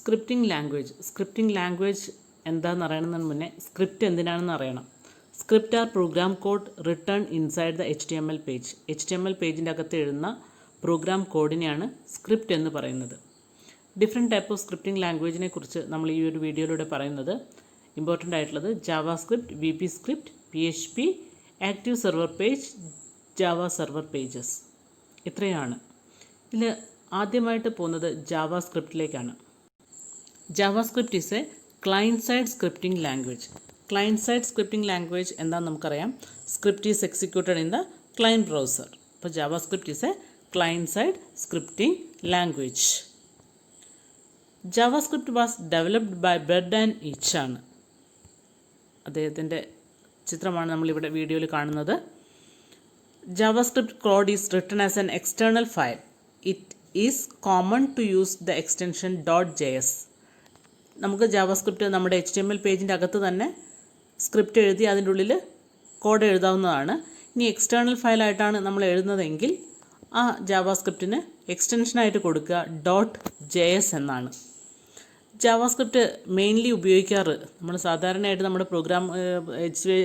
Scripting language എന്താണെന്ന് അറിയണമെന്ന് മുന്നേ സ്ക്രിപ്റ്റ് എന്തിനാണെന്ന് അറിയണം. Script or program code written inside the HTML page. HTML പേജിൻ്റെ അകത്ത് എഴുതുന്ന പ്രോഗ്രാം കോഡിനെയാണ് സ്ക്രിപ്റ്റ് എന്ന് പറയുന്നത്. ഡിഫറെൻറ്റ് ടൈപ്പ് ഓഫ് സ്ക്രിപ്റ്റിംഗ് ലാംഗ്വേജിനെ കുറിച്ച് നമ്മൾ ഈ ഒരു വീഡിയോയിലൂടെ പറയുന്നത് ഇമ്പോർട്ടൻ്റ് ആയിട്ടുള്ളത് JavaScript, VB script, PHP, active server page, Java server pages, ഇത്രയാണ്. ഇതിൽ ആദ്യമായിട്ട് പോകുന്നത് ജാവാസ്ക്രിപ്റ്റിലേക്കാണ്. JavaScript is a client side scripting language. Client side scripting language എന്താണെന്ന് നമുക്കറിയാം. Script is executed in the client browser. അപ്പോൾ JavaScript is a client side scripting language. JavaScript was developed by Brendan Eich ആണ്. അദ്ദേഹത്തിൻ്റെ ചിത്രമാണ് നമ്മളിവിടെ വീഡിയോയിൽ കാണുന്നത്. JavaScript code is written as an external file. It is common to use the extension .js. നമുക്ക് JavaScript നമ്മുടെ HTML പേജിൻ്റെ അകത്ത് തന്നെ സ്ക്രിപ്റ്റ് എഴുതി അതിൻ്റെ ഉള്ളിൽ കോഡ് എഴുതാവുന്നതാണ്. ഇനി എക്സ്റ്റേണൽ ഫയലായിട്ടാണ് നമ്മൾ എഴുതുന്നതെങ്കിൽ ആ ജാവാസ്ക്രിപ്റ്റിന് എക്സ്റ്റൻഷനായിട്ട് കൊടുക്കുക .js എന്നാണ്. ജാവാസ്ക്രിപ്റ്റ് മെയിൻലി ഉപയോഗിക്കാറ് നമ്മൾ സാധാരണയായിട്ട് നമ്മുടെ പ്രോഗ്രാം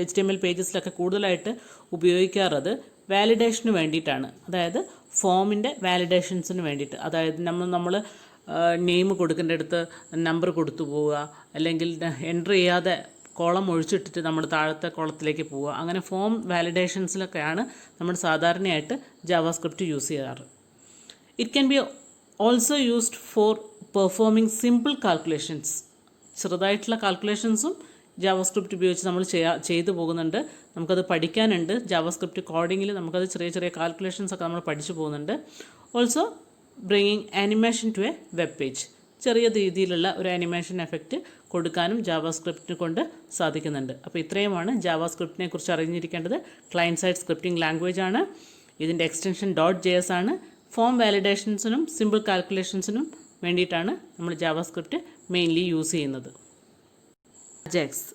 HTML പേജസിലൊക്കെ കൂടുതലായിട്ട് ഉപയോഗിക്കാറത് വാലിഡേഷന് വേണ്ടിയിട്ടാണ്. അതായത് ഫോമിൻ്റെ വാലിഡേഷൻസിന് വേണ്ടിയിട്ട്. അതായത് നമ്മൾ നെയിം കൊടുക്കേണ്ടടുത്ത് നമ്പർ കൊടുത്തു പോവുക, അല്ലെങ്കിൽ എൻ്റർ ചെയ്യാതെ കോളം ഒഴിച്ചിട്ടിട്ട് നമ്മൾ താഴത്തെ കോളത്തിലേക്ക് പോവുക, അങ്ങനെ ഫോം വാലിഡേഷൻസിലൊക്കെയാണ് നമ്മൾ സാധാരണയായിട്ട് ജാവാസ്ക്രിപ്റ്റ് യൂസ് ചെയ്യാറ്. It can be also used for performing simple calculations. ചെറുതായിട്ടുള്ള കാൽക്കുലേഷൻസും ജാവാസ്ക്രിപ്റ്റ് ഉപയോഗിച്ച് നമ്മൾ ചെയ്തു പോകുന്നുണ്ട്. നമുക്കത് പഠിക്കാനുണ്ട്. ജാവാസ്ക്രിപ്റ്റ് കോഡിങ്ങിൽ നമുക്കത് ചെറിയ ചെറിയ കാൽക്കുലേഷൻസ് ഒക്കെ നമ്മൾ പഠിച്ചു പോകുന്നുണ്ട്. Also bringing animation to a web page. ചെറിയ രീതിയിലുള്ള ഒരു ആനിമേഷൻ എഫക്റ്റ് കൊടുക്കാനും ജാവാസ്ക്രിപ്റ്റിനെ കൊണ്ട് സാധിക്കുന്നുണ്ട്. അപ്പോൾ ഇത്രയുമാണ് ജാവാസ്ക്രിപ്റ്റിനെ കുറിച്ച് അറിഞ്ഞിരിക്കേണ്ടത്. ക്ലയൻറ്റ് സൈഡ് സ്ക്രിപ്റ്റിംഗ് ലാംഗ്വേജ് ആണ്. ഇതിൻ്റെ എക്സ്റ്റൻഷൻ .js ആണ്. ഫോം വാലിഡേഷൻസിനും സിമ്പിൾ കാൽക്കുലേഷൻസിനും വേണ്ടിയിട്ടാണ് നമ്മൾ ജാവാസ്ക്രിപ്റ്റ് മെയിൻലി യൂസ് ചെയ്യുന്നത്. അജാക്സ്.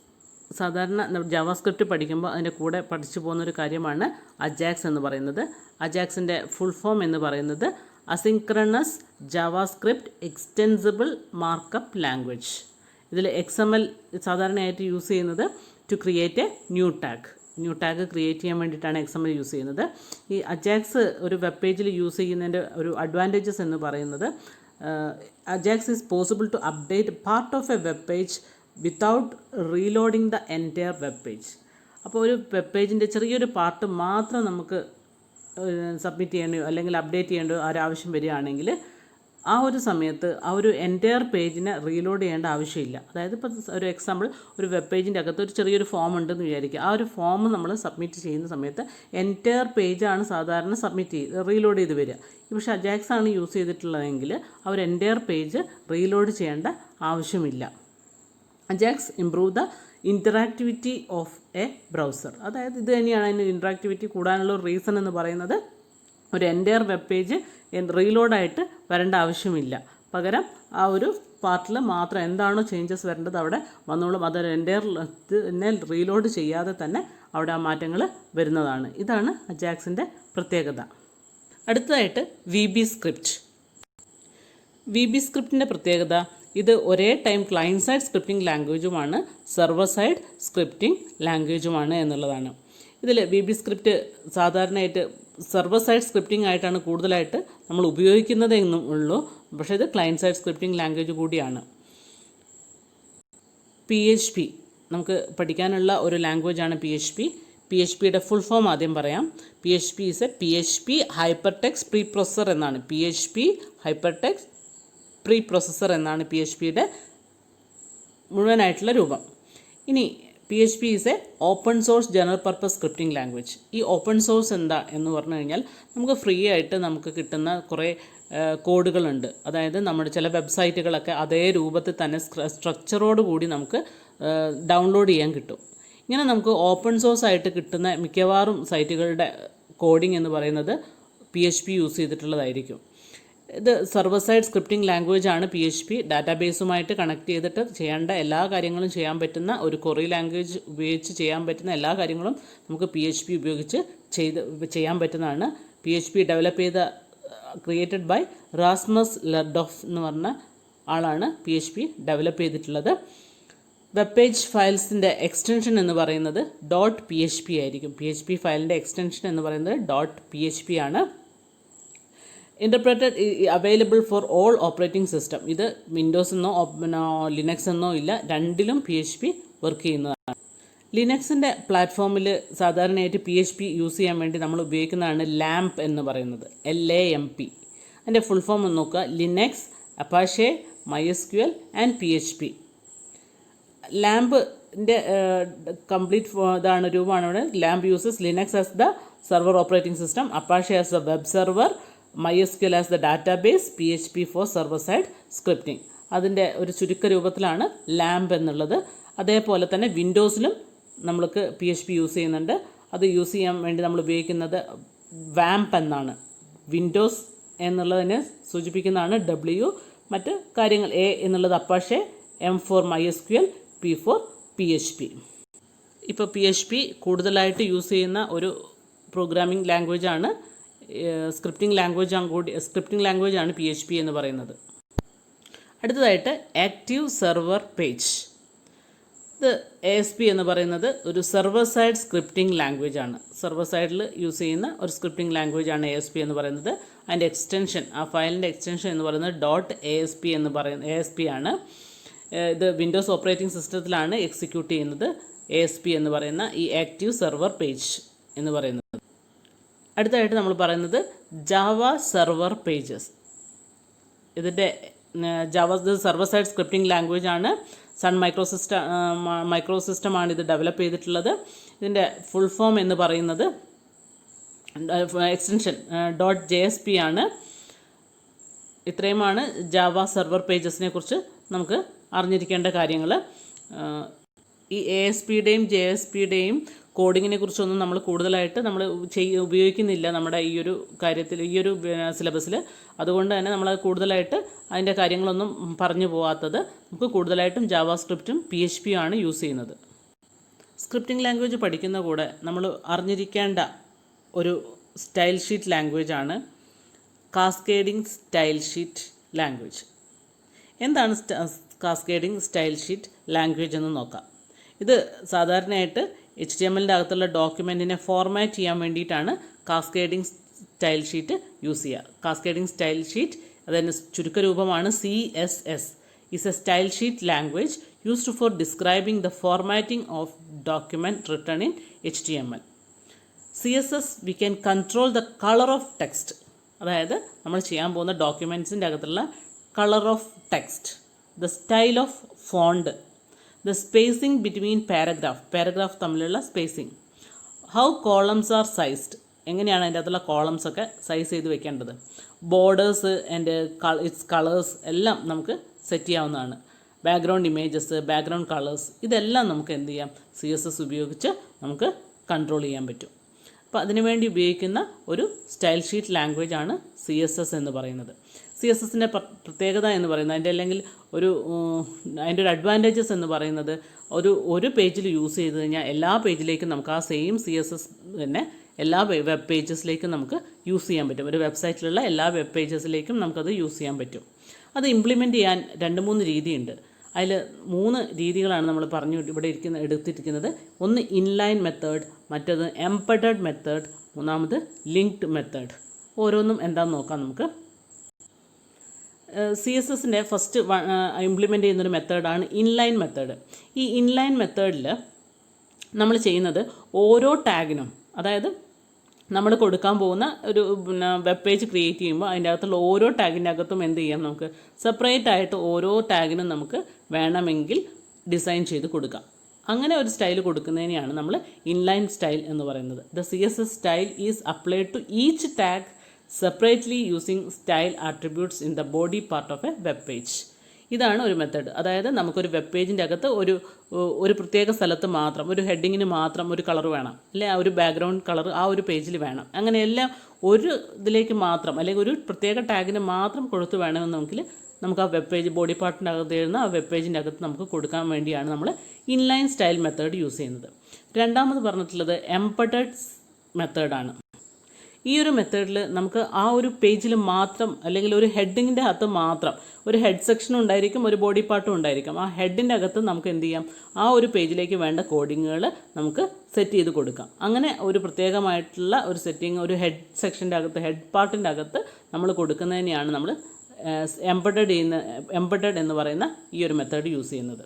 സാധാരണ ജാവാസ്ക്രിപ്റ്റ് പഠിക്കുമ്പോൾ അതിൻ്റെ കൂടെ പഠിച്ചു പോകുന്നൊരു കാര്യമാണ് അജാക്സ് എന്ന് പറയുന്നത്. അജാക്സിൻ്റെ ഫുൾ ഫോം എന്ന് പറയുന്നത് asynchronous JavaScript extensible markup language. ഇതിൽ XML സാധാരണയായിട്ട് യൂസ് ചെയ്യുന്നത് to create a new tag create ചെയ്യാൻ വേണ്ടിയിട്ടാണ് XML യൂസ് ചെയ്യുന്നത്. ഈ അജാക്സ് ഒരു വെബ് പേജിൽ യൂസ് ചെയ്യുന്നതിൻ്റെ ഒരു അഡ്വാൻറ്റേജസ് എന്ന് പറയുന്നത് Ajax is possible to update part of a web page without reloading the entire web page. അപ്പോൾ ഒരു വെബ് പേജിൻ്റെ ചെറിയൊരു പാർട്ട് മാത്രം നമുക്ക് സബ്മിറ്റ് ചെയ്യേണ്ടയോ അല്ലെങ്കിൽ അപ്ഡേറ്റ് ചെയ്യേണ്ടയോ ഒരാവശ്യം വരികയാണെങ്കിൽ ആ ഒരു സമയത്ത് ആ ഒരു എൻറ്റയർ പേജിനെ റീലോഡ് ചെയ്യേണ്ട ആവശ്യമില്ല. അതായത് ഇപ്പോൾ ഒരു എക്സാമ്പിൾ, ഒരു വെബ് പേജിൻ്റെ അകത്ത് ഒരു ചെറിയൊരു ഫോം ഉണ്ടെന്ന് വിചാരിക്കുക. ആ ഒരു ഫോം നമ്മൾ സബ്മിറ്റ് ചെയ്യുന്ന സമയത്ത് എൻറ്റയർ പേജാണ് സാധാരണ റീലോഡ് ചെയ്ത് വരിക. പക്ഷേ അജാക്സ് ആണ് യൂസ് ചെയ്തിട്ടുള്ളതെങ്കിൽ ആ ഒരു എൻറ്റയർ പേജ് റീലോഡ് ചെയ്യേണ്ട ആവശ്യമില്ല. Ajax improve the interactivity of a browser. അതായത് ഇത് തന്നെയാണ് അതിൻ്റെ ഇൻറ്ററാക്ടിവിറ്റി കൂടാനുള്ള ഒരു റീസൺ എന്ന് പറയുന്നത്. ഒരു എൻറ്റയർ വെബ് പേജ് റീലോഡായിട്ട് വരേണ്ട ആവശ്യമില്ല. പകരം ആ ഒരു പാർട്ടിൽ മാത്രം എന്താണോ ചേഞ്ചസ് വരേണ്ടത് അവിടെ വന്നോളും. അതൊരു എൻറ്റയർ തന്നെ റീലോഡ് ചെയ്യാതെ തന്നെ അവിടെ ആ മാറ്റങ്ങൾ വരുന്നതാണ്. ഇതാണ് അജാക്സിൻ്റെ പ്രത്യേകത. അടുത്തതായിട്ട് VB സ്ക്രിപ്റ്റ്. VB സ്ക്രിപ്റ്റിൻ്റെ പ്രത്യേകത ഇത് ഒരേ ടൈം ക്ലയൻറ്റ് സൈഡ് സ്ക്രിപ്റ്റിംഗ് ലാംഗ്വേജുമാണ് സെർവർ സൈഡ് സ്ക്രിപ്റ്റിംഗ് ലാംഗ്വേജുമാണ് എന്നുള്ളതാണ്. ഇതിൽ VB സ്ക്രിപ്റ്റ് സാധാരണയായിട്ട് സെർവർ സൈഡ് സ്ക്രിപ്റ്റിംഗ് ആയിട്ടാണ് കൂടുതലായിട്ട് നമ്മൾ ഉപയോഗിക്കുന്നത് എന്നും ഉള്ളൂ. പക്ഷേ ഇത് ക്ലയൻറ്റ് സൈഡ് സ്ക്രിപ്റ്റിംഗ് ലാംഗ്വേജ് കൂടിയാണ്. PHP നമുക്ക് പഠിക്കാനുള്ള ഒരു ലാംഗ്വേജാണ് PHP. PHPയുടെ ഫുൾ ഫോം ആദ്യം പറയാം. PHP is A PHP hypertext pre processor എന്നാണ്. PHP ഹൈപ്പർടെക്സ്റ്റ് പ്രീ പ്രോസസ്സർ എന്നാണ് PHPയുടെ മുഴുവനായിട്ടുള്ള രൂപം. ഇനി PHP is A open source general purpose scripting language. ഈ ഓപ്പൺ സോഴ്സ് എന്താ എന്ന് പറഞ്ഞു കഴിഞ്ഞാൽ നമുക്ക് ഫ്രീ ആയിട്ട് നമുക്ക് കിട്ടുന്ന കുറേ കോഡുകളുണ്ട്. അതായത് നമ്മുടെ ചില വെബ്സൈറ്റുകളൊക്കെ അതേ രൂപത്തിൽ തന്നെ സ്ട്രക്ചറോട് കൂടി നമുക്ക് ഡൗൺലോഡ് ചെയ്യാൻ കിട്ടും. ഇങ്ങനെ നമുക്ക് ഓപ്പൺ സോഴ്സ് ആയിട്ട് കിട്ടുന്ന മിക്കവാറും സൈറ്റുകളുടെ കോഡിംഗ് എന്ന് പറയുന്നത് PHP യൂസ് ചെയ്തിട്ടുള്ളതായിരിക്കും. ഇത് സെർവർ സൈഡ് സ്ക്രിപ്റ്റിംഗ് ലാംഗ്വേജ് ആണ്. PHP ഡാറ്റാബേസുമായിട്ട് കണക്ട് ചെയ്തിട്ട് ചെയ്യേണ്ട എല്ലാ കാര്യങ്ങളും ചെയ്യാൻ പറ്റുന്ന ഒരു കൊറി ലാംഗ്വേജ് ഉപയോഗിച്ച് ചെയ്യാൻ പറ്റുന്ന എല്ലാ കാര്യങ്ങളും നമുക്ക് PHP ഉപയോഗിച്ച് ചെയ്യാൻ പറ്റുന്നതാണ്. PHP ഡെവലപ്പ് ചെയ്ത ക്രിയേറ്റഡ് ബൈ റാസ്മസ് ലെർഡോഫ് എന്ന് പറഞ്ഞ ആളാണ് PHP ഡെവലപ്പ് ചെയ്തിട്ടുള്ളത്. വെബ് പേജ് ഫയൽസിൻ്റെ എക്സ്റ്റൻഷൻ എന്ന് പറയുന്നത് .php ആയിരിക്കും. PHP ഫയലിൻ്റെ എക്സ്റ്റൻഷൻ എന്ന് പറയുന്നത് .php ആണ്. Interpreted available for all operating system. ഇത് വിൻഡോസ് എന്നോ ലിനക്സ് എന്നോ ഇല്ല, രണ്ടിലും PHP വർക്ക് ചെയ്യുന്നതാണ്. ലിനക്സിൻ്റെ പ്ലാറ്റ്ഫോമിൽ സാധാരണയായിട്ട് PHP യൂസ് ചെയ്യാൻ വേണ്ടി നമ്മൾ ഉപയോഗിക്കുന്നതാണ് ലാംപ് എന്ന് പറയുന്നത്, LAMP. അതിൻ്റെ ഫുൾ ഫോം ഒന്ന് നോക്കുക, Linux, Apache, MySQL and PHP. ലാംപിൻ്റെ കംപ്ലീറ്റ് ഇതാണ് രൂപമാണ് ഇവിടെ. LAMP uses Linux as the server operating system, Apache as the web server, MySQL as the database, PHP for server side scripting. അതിൻ്റെ ഒരു ചുരുക്ക രൂപത്തിലാണ് ലാംപ് എന്നുള്ളത്. അതേപോലെ തന്നെ വിൻഡോസിലും നമ്മൾക്ക് PHP യൂസ് ചെയ്യുന്നുണ്ട്. അത് യൂസ് ചെയ്യാൻ വേണ്ടി നമ്മൾ ഉപയോഗിക്കുന്നത് വാംപ് എന്നാണ്. വിൻഡോസ് എന്നുള്ളതിനെ സൂചിപ്പിക്കുന്നതാണ് W, മറ്റ് കാര്യങ്ങൾ A എന്നുള്ളത് Apache, M for MySQL, P for PHP. ഇപ്പോൾ PHP കൂടുതലായിട്ട് യൂസ് ചെയ്യുന്ന ഒരു പ്രോഗ്രാമിംഗ് ലാംഗ്വേജാണ്, സ്ക്രിപ്റ്റിംഗ് ലാംഗ്വേജാണ് PHP എന്ന് പറയുന്നത്. അടുത്തതായിട്ട് ആക്റ്റീവ് സെർവർ പേജ്. ഇത് ASP എന്ന് പറയുന്നത് ഒരു സെർവർ സൈഡ് സ്ക്രിപ്റ്റിംഗ് ലാംഗ്വേജ് ആണ്. സെർവർ സൈഡിൽ യൂസ് ചെയ്യുന്ന ഒരു സ്ക്രിപ്റ്റിംഗ് ലാംഗ്വേജ് ആണ് ASP എന്ന് പറയുന്നത്. അതിൻ്റെ എക്സ്റ്റൻഷൻ, ആ ഫയലിൻ്റെ എക്സ്റ്റൻഷൻ എന്ന് പറയുന്നത് .ASP എന്ന് പറയുന്നത് ASP ആണ്. ഇത് വിൻഡോസ് ഓപ്പറേറ്റിംഗ് സിസ്റ്റത്തിലാണ് എക്സിക്യൂട്ട് ചെയ്യുന്നത് ASP എന്ന് പറയുന്ന ഈ ആക്റ്റീവ് സെർവർ പേജ് എന്ന് പറയുന്നത്. അടുത്തതായിട്ട് നമ്മൾ പറയുന്നത് ജാവ സെർവർ പേജസ്. ഇതിൻ്റെ സെർവർ സൈഡ് സ്ക്രിപ്റ്റിംഗ് ലാംഗ്വേജ് ആണ്. സൺ മൈക്രോസിസ്റ്റമാണ് ഇത് ഡെവലപ്പ് ചെയ്തിട്ടുള്ളത്. ഇതിൻ്റെ ഫുൾ ഫോം എന്ന് പറയുന്നത് എക്സ്റ്റൻഷൻ .JSP ആണ്. ഇത്രയുമാണ് ജാവ സെർവർ പേജസിനെ കുറിച്ച് നമുക്ക് അറിഞ്ഞിരിക്കേണ്ട കാര്യങ്ങൾ. ഈ ASPയുടെയും JSPയുടെയും കോഡിങ്ങിനെ കുറിച്ചൊന്നും നമ്മൾ കൂടുതലായിട്ട് ഉപയോഗിക്കുന്നില്ല നമ്മുടെ ഈ ഒരു കാര്യത്തിൽ, ഈ ഒരു സിലബസിൽ. അതുകൊണ്ട് തന്നെ നമ്മൾ കൂടുതലായിട്ട് അതിൻ്റെ കാര്യങ്ങളൊന്നും പറഞ്ഞു പോകാത്തത്. നമുക്ക് കൂടുതലായിട്ടും ജാവ സ്ക്രിപ്റ്റും PHPയും ആണ് യൂസ് ചെയ്യുന്നത്. സ്ക്രിപ്റ്റിംഗ് ലാംഗ്വേജ് പഠിക്കുന്ന കൂടെ നമ്മൾ അറിഞ്ഞിരിക്കേണ്ട ഒരു സ്റ്റൈൽ ഷീറ്റ് ലാംഗ്വേജ് ആണ് കാസ്കേഡിംഗ് സ്റ്റൈൽ ഷീറ്റ് ലാംഗ്വേജ്. എന്താണ് കാസ്കേഡിംഗ് സ്റ്റൈൽ ഷീറ്റ് ലാംഗ്വേജ് എന്ന് നോക്കാം. ഇത് സാധാരണയായിട്ട് HTMLൻ്റെ അകത്തുള്ള ഡോക്യുമെൻറ്റിനെ ഫോർമാറ്റ് ചെയ്യാൻ വേണ്ടിയിട്ടാണ് കാസ്കേഡിംഗ് സ്റ്റൈൽ ഷീറ്റ് യൂസ് ചെയ്യുക. കാസ്കേഡിംഗ് സ്റ്റൈൽ ഷീറ്റ് അതിൻ്റെ ചുരുക്കരൂപമാണ് CSS. Is a style sheet language used for describing the formatting of document written in HTML. CSS we can control the colour of text. അതായത് നമ്മൾ ചെയ്യാൻ പോകുന്ന ഡോക്യുമെൻറ്റ്സിൻ്റെ അകത്തുള്ള colour of text, the style of font, the spacing between paragraph തമ്മിലുള്ള spacing, how columns are sized, എങ്ങനെയാണ് അതിൻ്റെ അകത്തുള്ള കോളംസ് ഒക്കെ സൈസ് ചെയ്ത് വെക്കേണ്ടത്, ബോർഡേഴ്സ് ആൻഡ് ഇറ്റ്സ് കളേഴ്സ് എല്ലാം നമുക്ക് സെറ്റ് ചെയ്യാവുന്നതാണ്. ബാക്ക്ഗ്രൗണ്ട് ഇമേജസ്, ബാക്ക്ഗ്രൗണ്ട് കളേഴ്സ്, ഇതെല്ലാം നമുക്ക് എന്ത് ചെയ്യാം, CSS ഉപയോഗിച്ച് നമുക്ക് കൺട്രോൾ ചെയ്യാൻ പറ്റും. അപ്പോൾ അതിനുവേണ്ടി ഉപയോഗിക്കുന്ന ഒരു സ്റ്റൈൽ ഷീറ്റ് ലാംഗ്വേജ് ആണ് CSS എന്ന് പറയുന്നത്. CSSൻ്റെ പ്രത്യേകത എന്ന് പറയുന്നത് അതിൻ്റെ ഒരു അഡ്വാൻറ്റേജസ് എന്ന് പറയുന്നത് ഒരു പേജിൽ യൂസ് ചെയ്ത് കഴിഞ്ഞാൽ എല്ലാ പേജിലേക്കും നമുക്ക് ആ സെയിം CSS തന്നെ എല്ലാ വെബ് പേജസിലേക്കും നമുക്ക് യൂസ് ചെയ്യാൻ പറ്റും. ഒരു വെബ്സൈറ്റിലുള്ള എല്ലാ വെബ് പേജസിലേക്കും നമുക്കത് യൂസ് ചെയ്യാൻ പറ്റും. അത് ഇംപ്ലിമെൻറ്റ് ചെയ്യാൻ 2-3 രീതിയുണ്ട്. അതിൽ 3 രീതികളാണ് നമ്മൾ എടുത്തിരിക്കുന്നത്. ഒന്ന് ഇൻലൈൻ മെത്തേഡ്, മറ്റേത് എംബഡഡ് മെത്തേഡ്, മൂന്നാമത് ലിങ്ക്ഡ് മെത്തേഡ്. ഓരോന്നും എന്താണെന്ന് നോക്കാം നമുക്ക്. CSSൻ്റെ ഫസ്റ്റ് ഇംപ്ലിമെൻറ്റ് ചെയ്യുന്നൊരു മെത്തേഡാണ് ഇൻലൈൻ മെത്തേഡ്. ഈ ഇൻലൈൻ മെത്തേഡിൽ നമ്മൾ ചെയ്യുന്നത് ഓരോ ടാഗിനും, അതായത് നമ്മൾ കൊടുക്കാൻ പോകുന്ന ഒരു വെബ് പേജ് ക്രിയേറ്റ് ചെയ്യുമ്പോൾ അതിൻ്റെ അകത്തുള്ള ഓരോ ടാഗിൻ്റെ അകത്തും എന്ത് ചെയ്യാം, നമുക്ക് സെപ്പറേറ്റ് ആയിട്ട് ഓരോ ടാഗിനും നമുക്ക് വേണമെങ്കിൽ ഡിസൈൻ ചെയ്ത് കൊടുക്കാം. അങ്ങനെ ഒരു സ്റ്റൈൽ കൊടുക്കുന്നതിനെയാണ് നമ്മൾ ഇൻലൈൻ സ്റ്റൈൽ എന്ന് പറയുന്നത്. The CSS style is applied to each tag separately using style attributes in the body part of a web page. ഇതാണ് ഒരു മെത്തേഡ്. അതായത് നമുക്കൊരു വെബ് പേജിൻ്റെ അകത്ത് ഒരു പ്രത്യേക സ്ഥലത്ത് മാത്രം, ഒരു ഹെഡിങ്ങിന് മാത്രം ഒരു കളർ വേണം, അല്ലെ ആ ഒരു ബാക്ക്ഗ്രൗണ്ട് കളർ ആ ഒരു പേജിൽ വേണം. അങ്ങനെയെല്ലാം ഒരു ഇതിലേക്ക് മാത്രം, അല്ലെങ്കിൽ ഒരു പ്രത്യേക ടാഗിന് മാത്രം കൊടുത്ത് വേണമെന്നെങ്കിൽ നമുക്ക് ആ വെബ് പേജ് ബോഡി പാർട്ടിൻ്റെ അകത്ത് എഴുതുന്ന ആ വെബ് പേജിൻ്റെ അകത്ത് നമുക്ക് കൊടുക്കാൻ വേണ്ടിയാണ് നമ്മൾ ഇൻലൈൻ സ്റ്റൈൽ മെത്തേഡ് യൂസ് ചെയ്യുന്നത്. രണ്ടാമത് പറഞ്ഞിട്ടുള്ളത് എംബഡഡ് മെത്തേഡാണ്. ഈ ഒരു മെത്തേഡിൽ നമുക്ക് ആ ഒരു പേജിൽ മാത്രം അല്ലെങ്കിൽ ഒരു ഹെഡിങ്ങിൻ്റെ അകത്ത് മാത്രം ഒരു ഹെഡ് സെക്ഷനും ഉണ്ടായിരിക്കും, ഒരു ബോഡി പാർട്ടും ഉണ്ടായിരിക്കും. ആ ഹെഡിൻ്റെ അകത്ത് നമുക്ക് എന്ത് ചെയ്യാം, ആ ഒരു പേജിലേക്ക് വേണ്ട കോഡിങ്ങുകൾ നമുക്ക് സെറ്റ് ചെയ്ത് കൊടുക്കാം. അങ്ങനെ ഒരു പ്രത്യേകമായിട്ടുള്ള ഒരു സെറ്റിംഗ് ഒരു ഹെഡ് സെക്ഷൻ്റെ അകത്ത്, ഹെഡ് പാർട്ടിൻ്റെ അകത്ത് നമ്മൾ കൊടുക്കുന്നതിനെയാണ് നമ്മൾ എംബഡഡ് എന്ന് പറയുന്ന ഈ ഒരു മെത്തേഡ് യൂസ് ചെയ്യുന്നത്.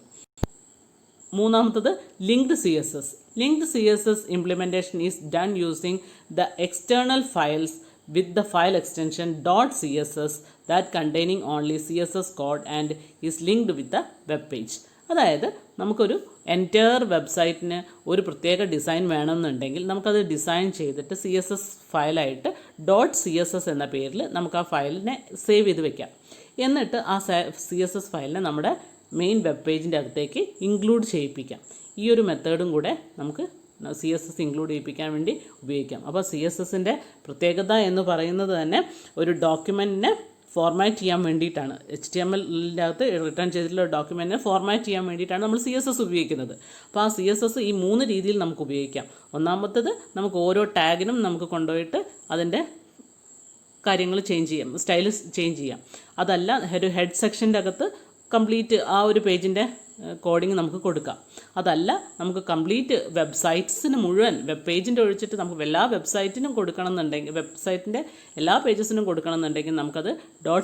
മൂന്നാമത്തത് linked CSS. Linked CSS implementation is done using the external files with the file extension .css that containing only CSS code and is linked with the web page. അതായത് നമുക്കൊരു entire വെബ്സൈറ്റിന് ഒരു പ്രത്യേക design വേണമെന്നുണ്ടെങ്കിൽ നമുക്കത് design ചെയ്തിട്ട് CSS ഫയലായിട്ട് .css എന്ന പേരിൽ നമുക്ക് ആ ഫയലിനെ സേവ് ചെയ്ത് വെക്കാം. എന്നിട്ട് ആ CSS ഫയലിനെ നമ്മുടെ മെയിൻ വെബ് പേജിൻ്റെ അകത്തേക്ക് ഇൻക്ലൂഡ് ചെയ്യിപ്പിക്കാം. ഈ ഒരു മെത്തേഡും കൂടെ നമുക്ക് CSS ഇൻക്ലൂഡ് ചെയ്യിപ്പിക്കാൻ വേണ്ടി ഉപയോഗിക്കാം. അപ്പോൾ CSSൻ്റെ പ്രത്യേകത എന്ന് പറയുന്നത് തന്നെ ഒരു ഡോക്യുമെൻറ്റിനെ ഫോർമാറ്റ് ചെയ്യാൻ വേണ്ടിയിട്ടാണ്. HTMLൻ്റെ അകത്ത് റിട്ടേൺ ചെയ്തിട്ടുള്ള ഡോക്യുമെൻറ്റിനെ ഫോർമാറ്റ് ചെയ്യാൻ വേണ്ടിയിട്ടാണ് നമ്മൾ CSS ഉപയോഗിക്കുന്നത്. അപ്പോൾ ആ CSS ഈ 3 രീതിയിൽ നമുക്ക് ഉപയോഗിക്കാം. ഒന്നാമത്തേത് നമുക്ക് ഓരോ ടാഗിനും നമുക്ക് കൊണ്ടുപോയിട്ട് അതിൻ്റെ കാര്യങ്ങൾ ചേഞ്ച് ചെയ്യാം, സ്റ്റൈൽ ചേഞ്ച് ചെയ്യാം. അതല്ല ഒരു ഹെഡ് സെക്ഷൻ്റെ അകത്ത് കംപ്ലീറ്റ് ആ ഒരു പേജിൻ്റെ കോഡിങ് നമുക്ക് കൊടുക്കാം. അതല്ല നമുക്ക് കംപ്ലീറ്റ് വെബ്സൈറ്റ്സിന് മുഴുവൻ വെബ് പേജിൻ്റെ ഒഴിച്ചിട്ട് നമുക്ക് എല്ലാ വെബ്സൈറ്റിനും കൊടുക്കണമെന്നുണ്ടെങ്കിൽ, വെബ്സൈറ്റിൻ്റെ എല്ലാ പേജസിനും കൊടുക്കണമെന്നുണ്ടെങ്കിൽ നമുക്കത്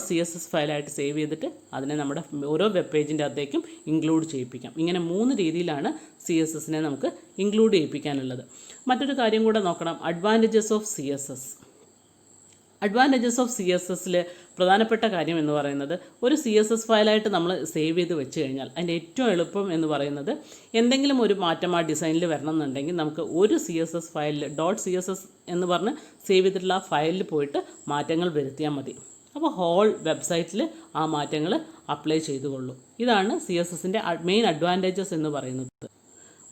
.css ഫയലായിട്ട് സേവ് ചെയ്തിട്ട് അതിനെ നമ്മുടെ ഓരോ വെബ് പേജിൻ്റെ അകത്തേക്കും ഇൻക്ലൂഡ് ചെയ്യിപ്പിക്കാം. ഇങ്ങനെ 3 രീതിയിലാണ് CSSനെ നമുക്ക് ഇൻക്ലൂഡ് ചെയ്യിപ്പിക്കാനുള്ളത്. മറ്റൊരു കാര്യം കൂടെ നോക്കണം, advantages of CSS. Advantages of CSSൽ പ്രധാനപ്പെട്ട കാര്യം എന്ന് പറയുന്നത് ഒരു CSS ഫയലായിട്ട് നമ്മൾ സേവ് ചെയ്ത് വെച്ച് കഴിഞ്ഞാൽ അതിൻ്റെ ഏറ്റവും എളുപ്പം എന്ന് പറയുന്നത് എന്തെങ്കിലും ഒരു മാറ്റം ആ ഡിസൈനിൽ വരണം എന്നുണ്ടെങ്കിൽ നമുക്ക് ഒരു CSS ഫയലിൽ .css എന്ന് പറഞ്ഞ് സേവ് ചെയ്തിട്ടുള്ള ആ ഫയലിൽ പോയിട്ട് മാറ്റങ്ങൾ വരുത്തിയാൽ മതി. അപ്പോൾ ഹോൾ വെബ്സൈറ്റിൽ ആ മാറ്റങ്ങൾ അപ്ലൈ ചെയ്തുകൊള്ളും. ഇതാണ് CSSൻ്റെ മെയിൻ അഡ്വാൻറ്റേജസ് എന്ന് പറയുന്നത്.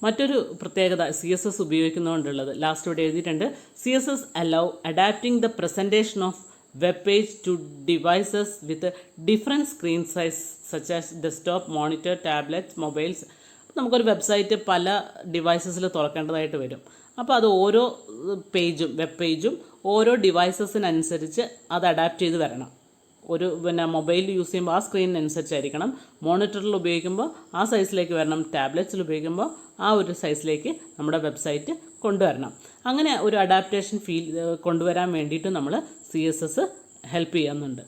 മറ്റൊരു പ്രത്യേകത CSS ഉപയോഗിക്കുന്നതുകൊണ്ടുള്ളത് ലാസ്റ്റ് ഇവിടെ എഴുതിയിട്ടുണ്ട്, CSS allow adapting the presentation of web page to devices with different screen size such as desktop, monitor, tablets, mobiles. നമുക്കൊരു വെബ്സൈറ്റ് പല ഡിവൈസസിൽ തുറക്കേണ്ടതായിട്ട് വരും. അപ്പോൾ അത് ഓരോ പേജും വെബ് പേജും ഓരോ ഡിവൈസസിനനുസരിച്ച് അത് അഡാപ്റ്റ് ചെയ്ത് വരണം. ഒരു മൊബൈൽ യൂസ് ചെയ്യുമ്പോൾ ആ സ്ക്രീനിനനുസരിച്ചായിരിക്കണം, മോണിറ്ററിൽ ഉപയോഗിക്കുമ്പോൾ ആ സൈസിലേക്ക് വരണം, ടാബ്ലറ്റ്സിൽ ഉപയോഗിക്കുമ്പോൾ ആ ഒരു സൈസിലേക്ക് നമ്മുടെ വെബ്സൈറ്റ് കൊണ്ടുവരണം. അങ്ങനെ ഒരു അഡാപ്റ്റേഷൻ കൊണ്ടുവരാൻ വേണ്ടിയിട്ട് നമ്മൾ CSS ഹെൽപ്പ് ചെയ്യുന്നുണ്ട്.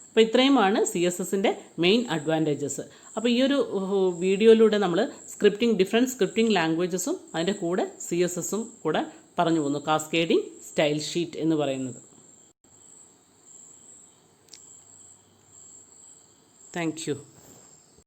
അപ്പോൾ ഇത്രയുമാണ് CSSൻ്റെ മെയിൻ അഡ്വാൻറ്റേജസ്. അപ്പോൾ ഈ ഒരു വീഡിയോയിലൂടെ നമ്മൾ ഡിഫറെൻറ്റ് സ്ക്രിപ്റ്റിംഗ് ലാംഗ്വേജസും അതിൻ്റെ കൂടെ CSSും കൂടെ പറഞ്ഞു പോകുന്നു. കാസ്കേഡിംഗ് സ്റ്റൈൽ ഷീറ്റ് എന്ന് പറയുന്നത്. Thank you.